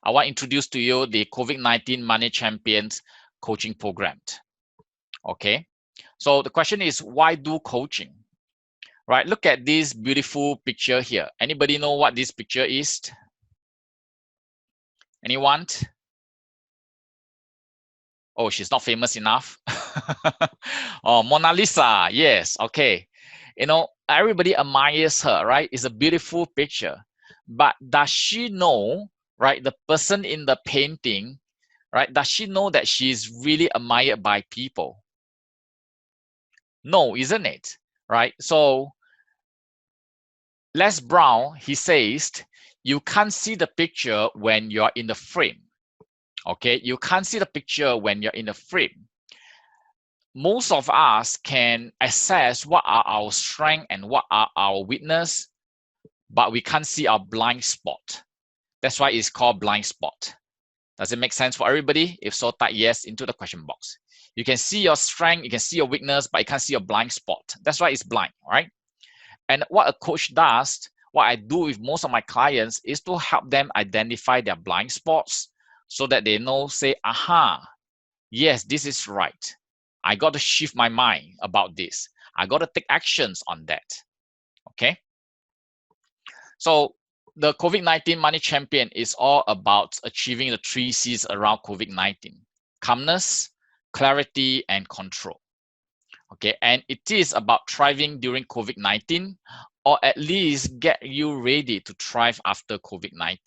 I want to introduce to you the COVID-19 Money Champions coaching program. Okay, so the question is, why do coaching? Right, look at this beautiful picture here. Anybody know what this picture is? Anyone? Oh, she's not famous enough. Oh, Mona Lisa. Yes. Okay. You know, everybody admires her, right? It's a beautiful picture. But does she know, right, the person in the painting, right? Does she know that she's really admired by people? No, isn't it? Right? So Les Brown, he says, you can't see the picture when you're in the frame. Okay, you can't see the picture when you're in the frame. Most of us can assess what are our strengths and what are our weakness, but we can't see our blind spot. That's why it's called blind spot. Does it make sense for everybody? If so, type yes into the question box. You can see your strength, you can see your weakness, but you can't see your blind spot. That's why it's blind, right? And what a coach does, what I do with most of my clients is to help them identify their blind spots so that they know, say, aha, yes, this is right. I got to shift my mind about this. I got to take actions on that. Okay. So the COVID-19 Money Champion is all about achieving the 3 C's around COVID-19: calmness, clarity, and control. Okay, and it is about thriving during COVID-19, or at least get you ready to thrive after COVID-19.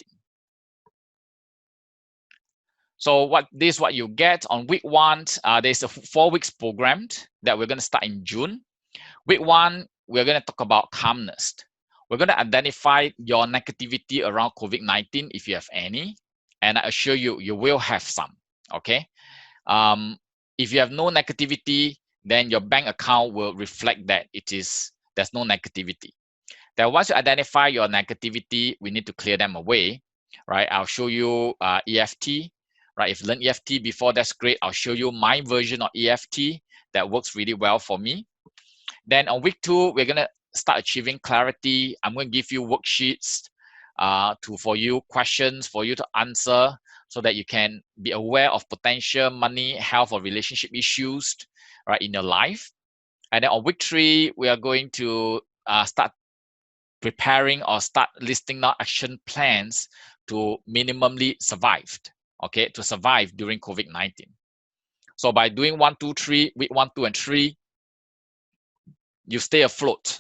So what you get on week 1. There's a 4 weeks program that we're going to start in June. Week 1, we're going to talk about calmness. We're going to identify your negativity around COVID-19 if you have any, and I assure you, you will have some. Okay. If you have no negativity, then your bank account will reflect that there's no negativity. Then once you identify your negativity, we need to clear them away, right? I'll show you EFT, right? If you learned EFT before, that's great. I'll show you my version of EFT that works really well for me. Then on week 2, we're gonna start achieving clarity. I'm going to give you worksheets for you, questions for you to answer, so that you can be aware of potential money, health, or relationship issues, right, in your life. And then on week 3, we are going to start preparing or start listing out action plans to minimally survive, okay, to survive during COVID-19. So by doing 1, 2, 3, week 1, 2, and 3, you stay afloat.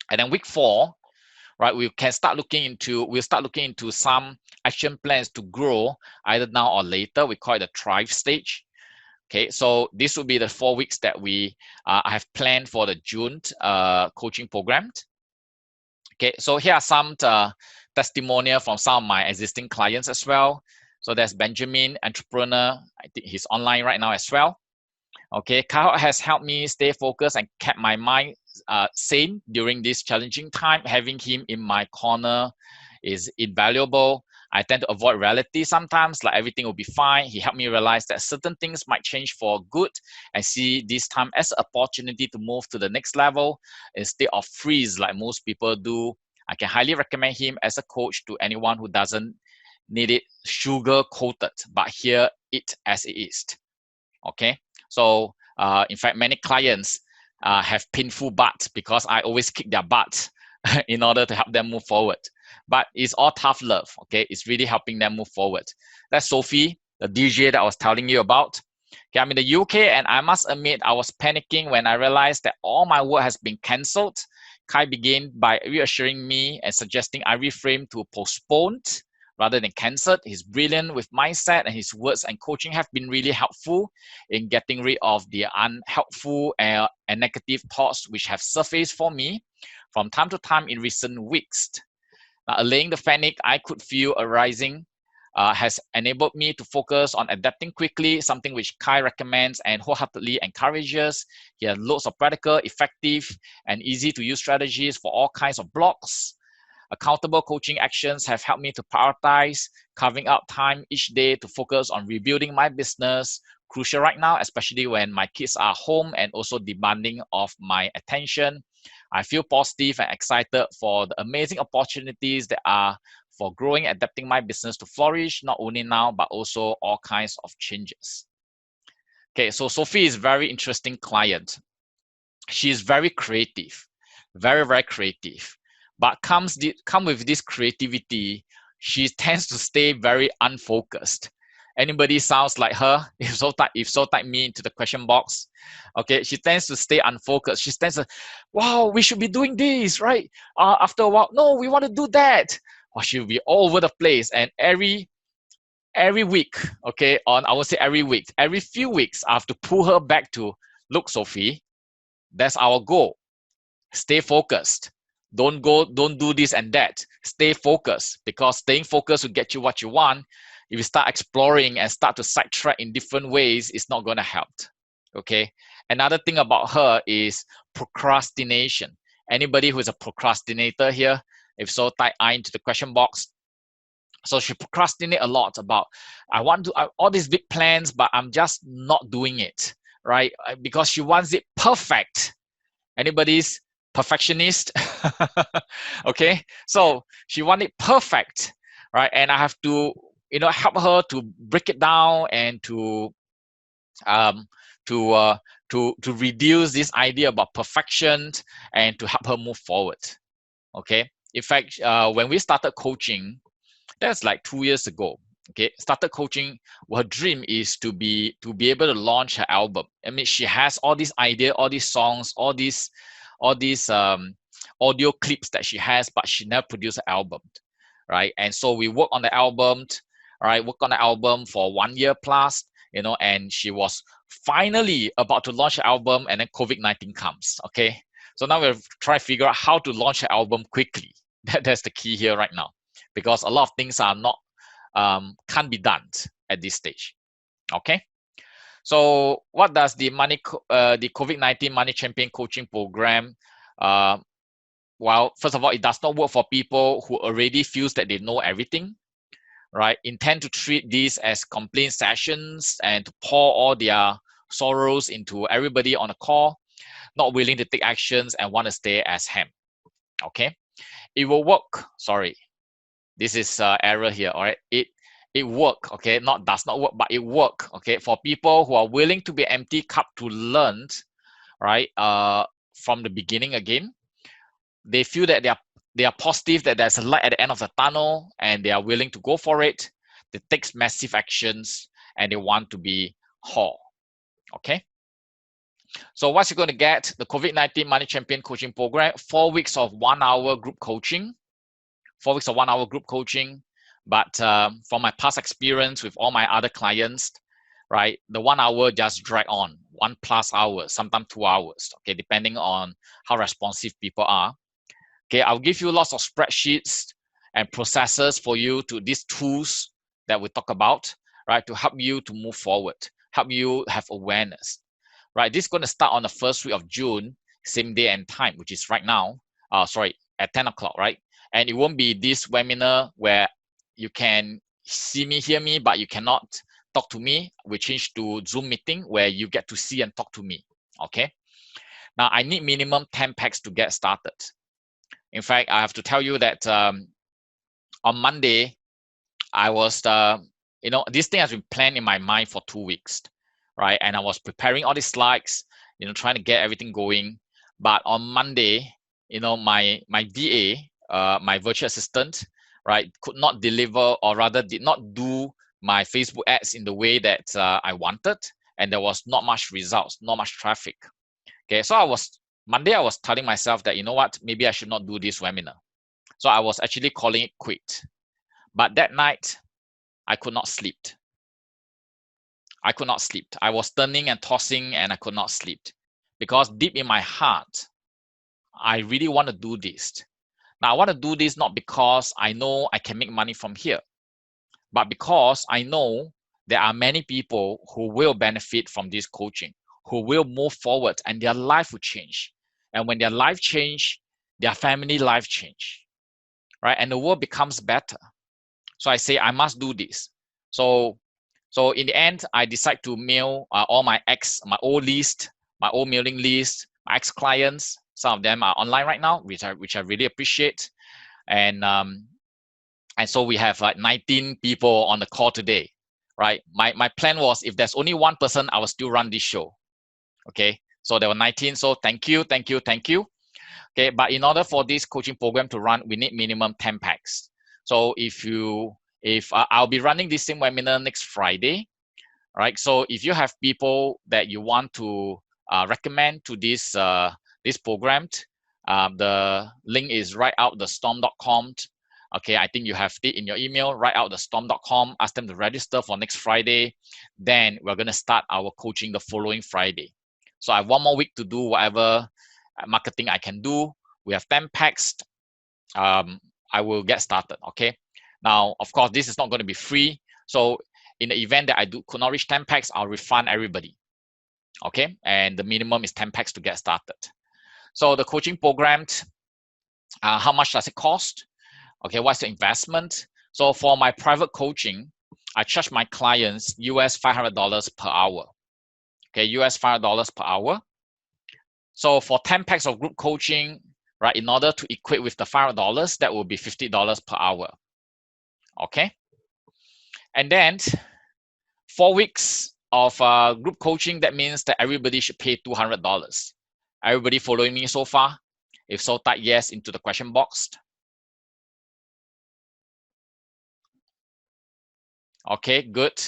And then week 4, right, we'll start looking into some action plans to grow either now or later. We call it the thrive stage. Okay, so this will be the 4 weeks that I have planned for the June coaching program. Okay, so here are some testimonial from some of my existing clients as well. So there's Benjamin, entrepreneur. I think he's online right now as well. Okay, Kyle has helped me stay focused and kept my mind sane during this challenging time. Having him in my corner is invaluable. I tend to avoid reality sometimes, like everything will be fine. He helped me realize that certain things might change for good and see this time as an opportunity to move to the next level instead of freeze like most people do. I can highly recommend him as a coach to anyone who doesn't need it sugar coated, but hear it as it is. Okay, so in fact, many clients have painful butts because I always kick their butt in order to help them move forward. But it's all tough love. Okay, it's really helping them move forward. That's Sophie, the DJ that I was telling you about. Okay, I'm in the UK, and I must admit I was panicking when I realized that all my work has been cancelled. Kai began by reassuring me and suggesting I reframe to postponed rather than cancelled. He's brilliant with mindset, and his words and coaching have been really helpful in getting rid of the unhelpful and negative thoughts which have surfaced for me from time to time in recent weeks. Now, allaying the panic I could feel arising has enabled me to focus on adapting quickly, something which Kai recommends and wholeheartedly encourages. He has loads of practical, effective, and easy to use strategies for all kinds of blocks. Accountable coaching actions have helped me to prioritize carving out time each day to focus on rebuilding my business. Crucial right now, especially when my kids are home and also demanding of my attention. I feel positive and excited for the amazing opportunities that are for growing, adapting my business to flourish, not only now, but also all kinds of changes. Okay, so Sophie is a very interesting client. She is very creative, very, very creative. But come with this creativity, she tends to stay very unfocused. Anybody sounds like her? If so, type me into the question box. Okay, she tends to stay unfocused. She tends to, wow, we should be doing this, right? After a while, no, we want to do that. Well, she'll be all over the place, and every week, okay, I would say every week, every few weeks, I have to pull her back to, look, Sophie, that's our goal. Stay focused. Don't do this and that. Stay focused, because staying focused will get you what you want. If you start exploring and start to sidetrack in different ways, it's not going to help. Okay. Another thing about her is procrastination. Anybody who is a procrastinator here? If so, type I into the question box. So she procrastinate a lot about, I want to all these big plans, but I'm just not doing it, right? Because she wants it perfect. Anybody's perfectionist? Okay, so she wants it perfect, right? And I have to, help her to break it down and to reduce this idea about perfection and to help her move forward. Okay, in fact, when we started coaching, that's like 2 years ago. Okay, started coaching. Her dream is to be able to launch her album. I mean, she has all these ideas, all these songs, all these audio clips that she has, but she never produced an album, right? And so we work on the album, right? Work on the album for 1 year plus, and she was finally about to launch her album, and then COVID-19 comes. Okay, so now we're trying to figure out how to launch her album quickly. That's the key here right now, because a lot of things are not can't be done at this stage. Okay, so what does the COVID-19 Money Champion Coaching Program? Well, first of all, it does not work for people who already feels that they know everything, right? Intend to treat these as complaint sessions and to pour all their sorrows into everybody on a call, not willing to take actions and want to stay as ham. Okay, it will work. Sorry, this is error here. All right, it work. Okay, not does not work, but it work. Okay, for people who are willing to be empty cup to learn, right? From the beginning again, they feel that they are positive that there's a light at the end of the tunnel, and they are willing to go for it. They take massive actions, and they want to be whole. Okay. So what's you going to get? The COVID-19 Money Champion Coaching Program, 4 weeks of 1 hour group coaching. 4 weeks of 1 hour group coaching. But from my past experience with all my other clients, right, the 1 hour just drag on 1+ hours, sometimes 2 hours, okay, depending on how responsive people are. Okay, I'll give you lots of spreadsheets and processes for you to these tools that we talk about, right, to help you to move forward, help you have awareness, right? This is going to start on the first week of June, same day and time, which is right now, at 10 o'clock, right? And it won't be this webinar where you can see me, hear me, but you cannot talk to me. We change to Zoom meeting where you get to see and talk to me, okay? Now, I need minimum 10 packs to get started. In fact, I have to tell you that on Monday, I was, this thing has been planned in my mind for 2 weeks, right? And I was preparing all these slides, trying to get everything going. But on Monday, my VA, my virtual assistant, right, could not deliver, or rather did not do my Facebook ads in the way that I wanted. And there was not much results, not much traffic. Okay, so Monday, I was telling myself that, you know what, maybe I should not do this webinar. So I was actually calling it quit. But that night, I could not sleep. I could not sleep. I was turning and tossing and I could not sleep because deep in my heart, I really want to do this. Now, I want to do this not because I know I can make money from here, but because I know there are many people who will benefit from this coaching, who will move forward and their life will change. And when their life change, their family life change, right? And the world becomes better. So I say, I must do this. So in the end, I decide to mail all my old list, my old mailing list, my ex-clients. Some of them are online right now, which I really appreciate. And so we have like 19 people on the call today, right? My plan was, if there's only one person, I will still run this show. Okay, so there were 19. So thank you. Okay, but in order for this coaching program to run, we need minimum 10 packs. So if I'll be running this same webinar next Friday, right? So if you have people that you want to recommend to this program, the link is writeouthestorm.com. Okay, I think you have it in your email, writeouthestorm.com. Ask them to register for next Friday. Then we're going to start our coaching the following Friday. So I have 1 more week to do whatever marketing I can do. We have 10 packs. I will get started. Okay. Now, of course, this is not going to be free. So in the event that I could not reach 10 packs, I'll refund everybody. Okay. And the minimum is 10 packs to get started. So the coaching program, how much does it cost? Okay. What's the investment? So for my private coaching, I charge my clients US $500 per hour. Okay. US $500 per hour. So for 10 packs of group coaching, right, in order to equate with the $500, that will be $50 per hour. Okay. And then 4 weeks of group coaching, that means that everybody should pay $200. Everybody following me so far? If so, type yes into the question box. Okay, good.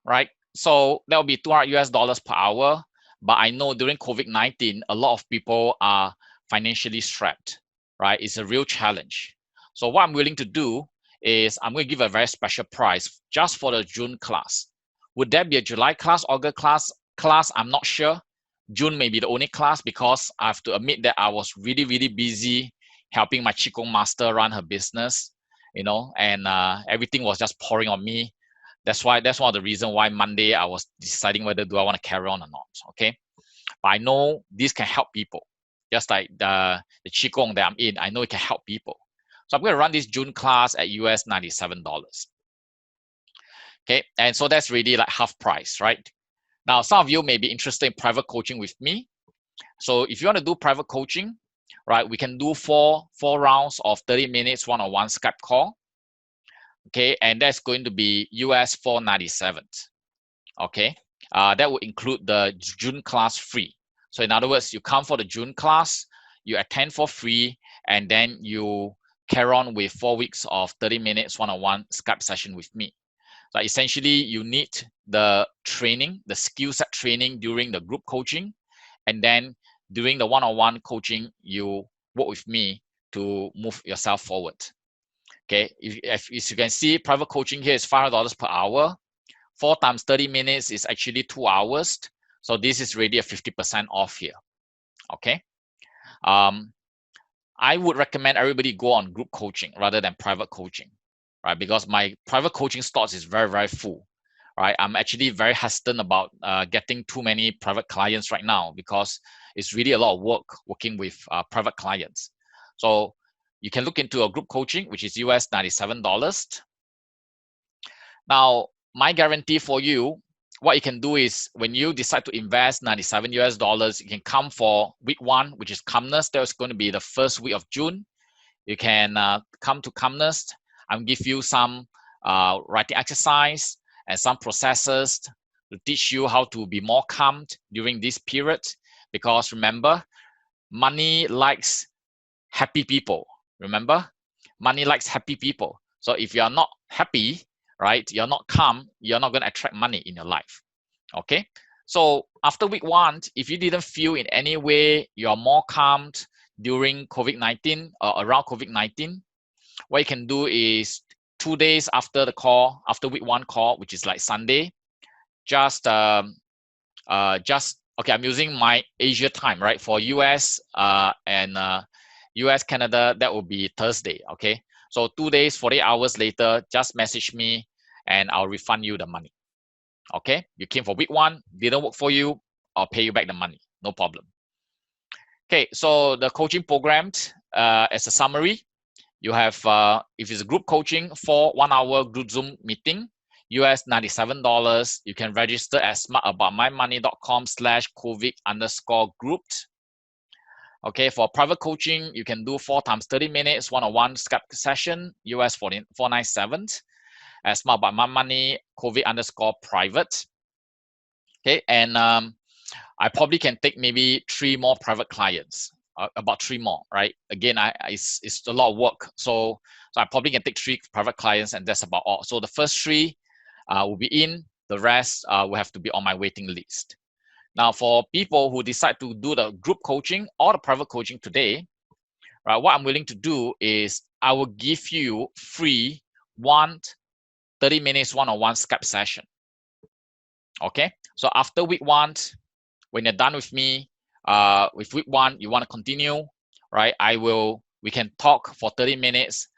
Right. So that will be $200 US per hour. But I know during COVID-19, a lot of people are financially strapped, right? It's a real challenge. So what I'm willing to do is I'm going to give a very special price just for the June class. Would there be a July class, August class? I'm not sure. June may be the only class because I have to admit that I was really, really busy helping my Qigong master run her business, and everything was just pouring on me. That's one of the reasons why Monday I was deciding whether do I want to carry on or not. Okay, but I know this can help people, just like the Qigong that I'm in. I know it can help people. So I'm going to run this June class at US $97. Okay, and so that's really like half price, right? Now, some of you may be interested in private coaching with me. So if you want to do private coaching, right, we can do four rounds of 30 minutes one-on-one Skype call. Okay, and that's going to be US $497. Okay, that will include the June class free. So in other words, you come for the June class, you attend for free, and then you carry on with 4 weeks of 30 minutes one-on-one Skype session with me. So essentially, you need the training, the skill set training during the group coaching, and then during the one-on-one coaching, you work with me to move yourself forward. Okay, if you can see, private coaching here is $500 per hour. 4 times 30 minutes is actually 2 hours. So this is really a 50% off here. Okay. I would recommend everybody go on group coaching rather than private coaching, right? Because my private coaching slots is very, very full, right? I'm actually very hesitant about getting too many private clients right now because it's really a lot of work working with private clients. So you can look into a group coaching, which is US $97. Now, my guarantee for you, what you can do is when you decide to invest $97 US, you can come for week 1, which is calmness. That's going to be the first week of June. You can come to Calmness. I'll give you some writing exercise and some processes to teach you how to be more calm during this period. Because remember, money likes happy people. Remember, money likes happy people. So if you are not happy, right, you're not calm, you're not going to attract money in your life. Okay. So after week 1, if you didn't feel in any way you're more calmed during COVID-19 or around COVID-19, what you can do is 2 days after the call, after week 1 call, which is like Sunday, just okay, I'm using my Asia time, right? For US and US, Canada, that will be Thursday, okay? So 2 days, 48 hours later, just message me and I'll refund you the money. Okay, you came for week 1, didn't work for you, I'll pay you back the money, no problem. Okay, so the coaching program, as a summary, you have, if it's a group coaching, 4 1-hour group Zoom meeting, US $97. You can register at smartaboutmymoney.com/COVID_group. Okay, for private coaching, you can do 4 times 30 minutes, one-on-one Skype session, US $497 at smartaboutmymoney COVID_private. Okay, and I probably can take maybe 3 more private clients, about 3 more, right? Again, it's a lot of work, so I probably can take 3 private clients, and that's about all. So the first 3 will be in, the rest will have to be on my waiting list. Now, for people who decide to do the group coaching or the private coaching today, right, what I'm willing to do is I will give you free 30 minutes one-on-one Skype session. Okay, so after week 1, when you're done with me, with week 1, you want to continue, right? We can talk for 30 minutes.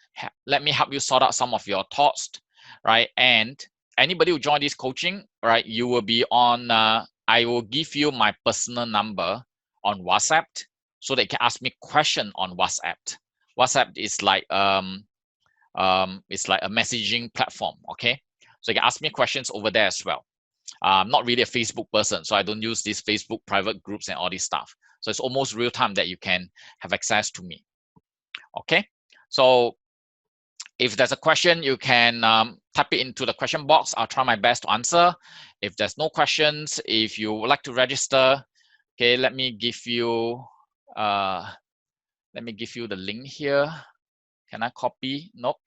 Let me help you sort out some of your thoughts, right? And anybody who join this coaching, right, you will be on, I will give you my personal number on WhatsApp so that you can ask me question on WhatsApp. WhatsApp is like, it's like a messaging platform, okay? So you can ask me questions over there as well. I'm not really a Facebook person, so I don't use these Facebook private groups and all this stuff. So it's almost real time that you can have access to me. Okay, so if there's a question, you can type it into the question box. I'll try my best to answer. If there's no questions, if you would like to register, okay, let me give you the link here. Can I copy? Nope.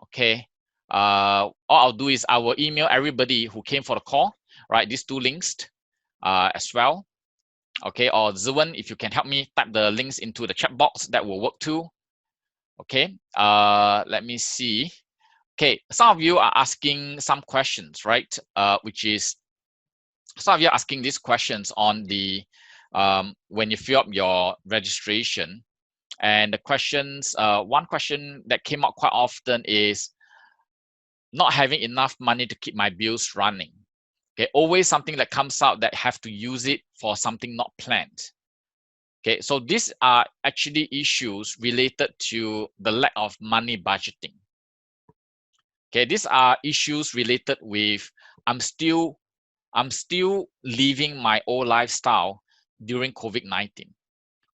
Okay. All I'll do is I will email everybody who came for the call, right? These 2 links as well. Okay, or Zewin, if you can help me type the links into the chat box, that will work too. Okay, let me see. Okay, some of you are asking some questions, right? Which is, some of you are asking these questions on the, when you fill up your registration. And the questions, one question that came up quite often is, not having enough money to keep my bills running. Okay, always something that comes out that have to use it for something not planned. Okay, so these are actually issues related to the lack of money budgeting. Okay, these are issues related with I'm still living my old lifestyle during COVID-19.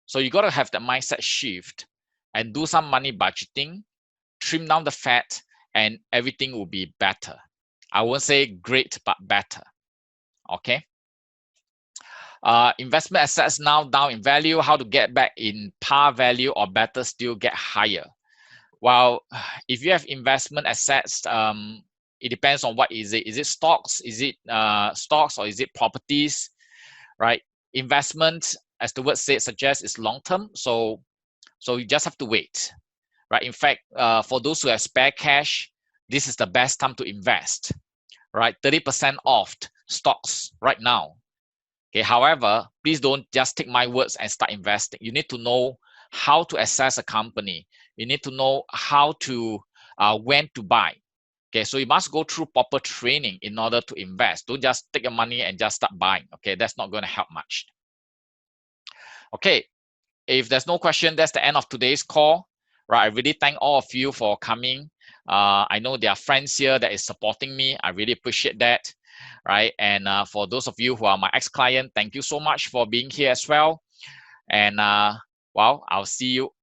So you got to have the mindset shift and do some money budgeting, trim down the fat, and everything will be better. I won't say great, but better. Okay. Investment assets now down in value. How to get back in par value or better still get higher? Well, if you have investment assets, it depends on what is it. Is it stocks? Is it stocks or is it properties? Right. Investment, as the word suggests, is long term. So you just have to wait. Right. In fact, for those who have spare cash, this is the best time to invest. Right. 30% off stocks right now. Okay. However, please don't just take my words and start investing. You need to know how to assess a company. You need to know how to when to buy. Okay, so you must go through proper training in order to invest. Don't just take your money and just start buying. Okay, that's not going to help much. Okay, if there's no question, that's the end of today's call. Right, I really thank all of you for coming. I know there are friends here that is supporting me. I really appreciate that. Right, and for those of you who are my ex-client, thank you so much for being here as well. And well, I'll see you